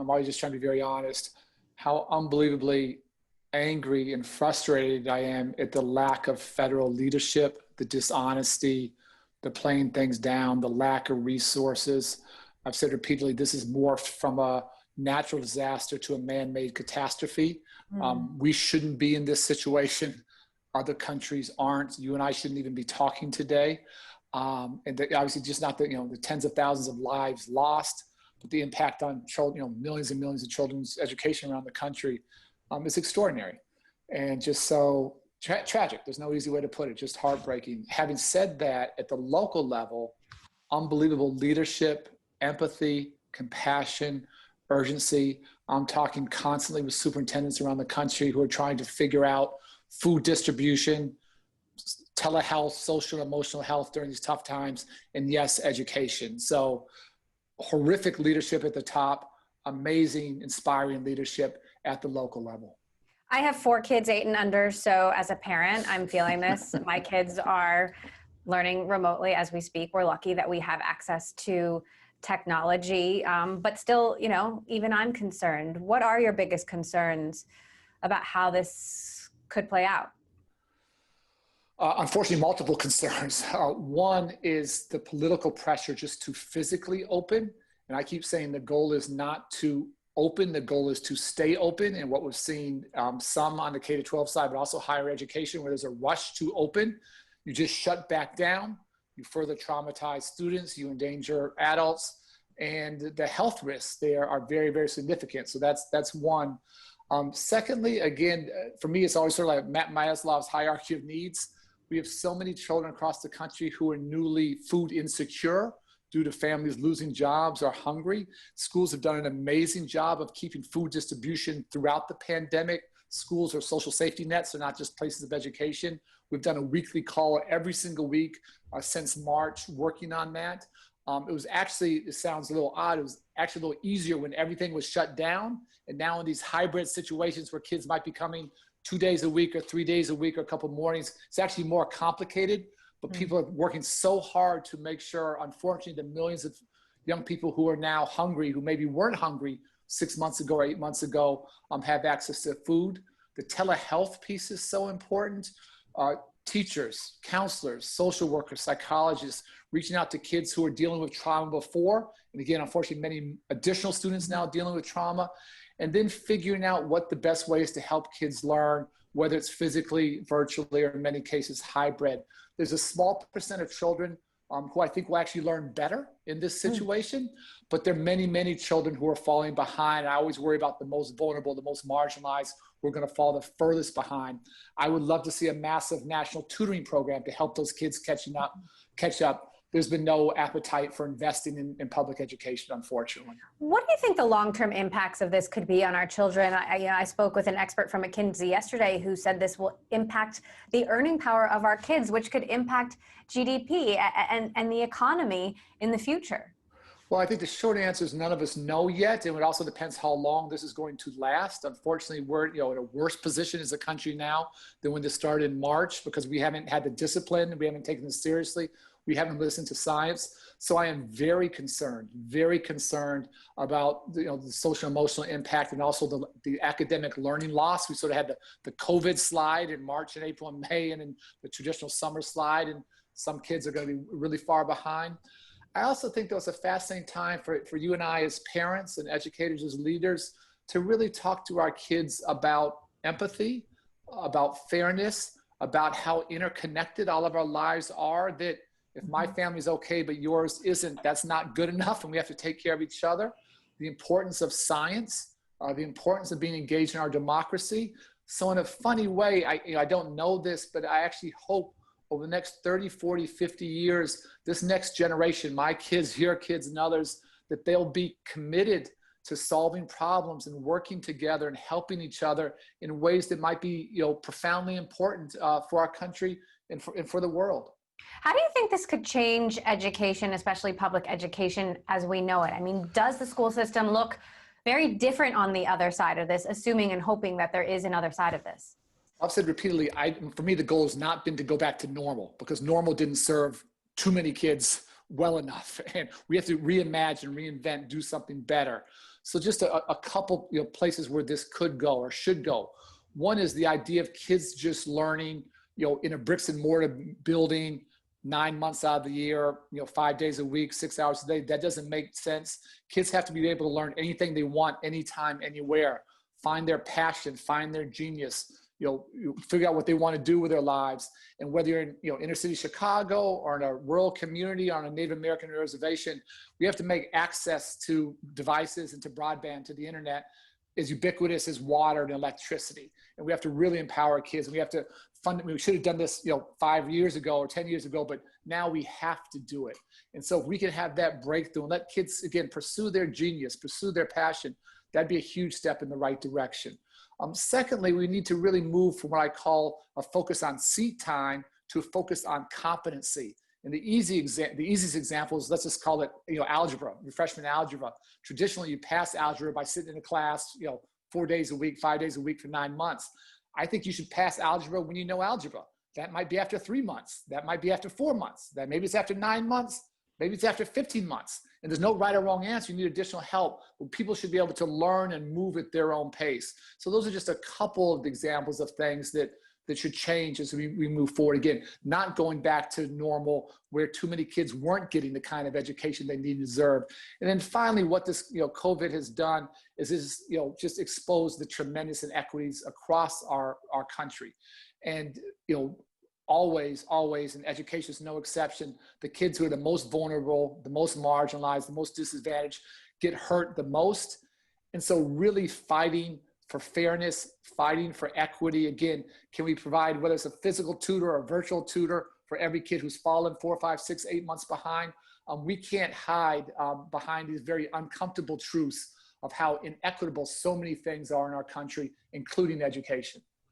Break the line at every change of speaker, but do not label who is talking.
I'm always just trying to be very honest, how unbelievably angry and frustrated I am at the lack of federal leadership, the dishonesty, the playing things down, the lack of resources. I've said repeatedly, this is morphed from a natural disaster to a man-made catastrophe. We shouldn't be in this situation. Other countries aren't. You and I shouldn't even be talking today. Obviously just not the tens of thousands of lives lost, but the impact on children, millions and millions of children's education around the country is extraordinary. And just so tragic. There's no easy way to put it, just heartbreaking. Having said that, at the local level, unbelievable leadership, empathy, compassion, urgency. I'm talking constantly with superintendents around the country who are trying to figure out food distribution, telehealth, social and emotional health during these tough times, and yes, education. So horrific leadership at the top, amazing, inspiring leadership at the local level.
I have 4 kids, 8 and under, so as a parent, I'm feeling this. My kids are learning remotely as we speak. We're lucky that we have access to technology, but still, even I'm concerned. What are your biggest concerns about how this could play out?
Unfortunately, multiple concerns. One is the political pressure just to physically open. And I keep saying the goal is not to open, the goal is to stay open. And what we've seen some on the K-12 side, but also higher education, where there's a rush to open, you just shut back down, you further traumatize students, you endanger adults, and the health risks there are very, very significant. So that's one. Secondly, again, for me, it's always sort of like Matt Maslov's hierarchy of needs. We have so many children across the country who are newly food insecure due to families losing jobs or hungry. Schools have done an amazing job of keeping food distribution throughout the pandemic. Schools are social safety nets, they're not just places of education. We've done a weekly call every single week since March working on that. It sounds a little odd, it was actually a little easier when everything was shut down. And now in these hybrid situations where kids might be coming 2 days a week or 3 days a week or a couple mornings, it's actually more complicated, but people are working so hard to make sure, unfortunately, the millions of young people who are now hungry, who maybe weren't hungry 6 months ago or 8 months ago, have access to food. The telehealth piece is so important. Teachers, counselors, social workers, psychologists, reaching out to kids who are dealing with trauma before. And again, unfortunately, many additional students now dealing with trauma. And then figuring out what the best ways to help kids learn, whether it's physically, virtually, or in many cases, hybrid. There's a small percent of children who I think will actually learn better in this situation, but there are many, many children who are falling behind. I always worry about the most vulnerable, the most marginalized, who are going to fall the furthest behind. I would love to see a massive national tutoring program to help those kids catch up. There's been no appetite for investing in public education, unfortunately.
What do you think the long-term impacts of this could be on our children? I spoke with an expert from McKinsey yesterday who said this will impact the earning power of our kids, which could impact GDP and the economy in the future.
Well, I think the short answer is none of us know yet, and it also depends how long this is going to last. Unfortunately, we're in a worse position as a country now than when this started in March, because we haven't had the discipline, we haven't taken this seriously. We haven't listened to science. So I am very concerned about the social emotional impact, and also the academic learning loss. We sort of had the COVID slide in March and April and May, and then the traditional summer slide, and some kids are going to be really far behind. I also think that was a fascinating time for you and I as parents and educators, as leaders, to really talk to our kids about empathy, about fairness, about how interconnected all of our lives are, that if my family's okay, but yours isn't, that's not good enough, and we have to take care of each other. The importance of science, the importance of being engaged in our democracy. So in a funny way, I don't know this, but I actually hope over the next 30, 40, 50 years, this next generation, my kids, your kids, and others, that they'll be committed to solving problems and working together and helping each other in ways that might be profoundly important for our country and for the world.
How do you think this could change education, especially public education as we know it? I mean, does the school system look very different on the other side of this, assuming and hoping that there is another side of this?
I've said repeatedly, for me, the goal has not been to go back to normal, because normal didn't serve too many kids well enough. And we have to reimagine, reinvent, do something better. So just a couple places where this could go or should go. One is the idea of kids just learning, in a bricks and mortar building 9 months out of the year, 5 days a week, 6 hours a day. That doesn't make sense. Kids have to be able to learn anything they want, anytime, anywhere. Find their passion, find their genius, figure out what they want to do with their lives. And whether you're in, inner city Chicago or in a rural community or on a Native American reservation, we have to make access to devices and to broadband, to the internet, as ubiquitous as water and electricity. And we have to really empower kids. And we have to we should have done this, 5 years ago or 10 years ago, but now we have to do it. And so if we can have that breakthrough and let kids, again, pursue their genius, pursue their passion, that'd be a huge step in the right direction. Secondly, we need to really move from what I call a focus on seat time to a focus on competency. And the easiest example is, let's just call it, algebra, freshman algebra. Traditionally, you pass algebra by sitting in a class, 4 days a week, 5 days a week for 9 months. I think you should pass algebra when you know algebra. That might be after 3 months. That might be after 4 months. That maybe it's after 9 months. Maybe it's after 15 months. And there's no right or wrong answer. You need additional help. But people should be able to learn and move at their own pace. So those are just a couple of examples of things that should change as we move forward. Again, not going back to normal where too many kids weren't getting the kind of education they need and deserve. And then finally, what this COVID has done is just expose the tremendous inequities across our country. And always, and education is no exception, the kids who are the most vulnerable, the most marginalized, the most disadvantaged get hurt the most. And so really fighting for fairness, fighting for equity. Again, can we provide, whether it's a physical tutor or a virtual tutor for every kid who's fallen 4, 5, 6, 8 months behind? We can't hide behind these very uncomfortable truths of how inequitable so many things are in our country, including education.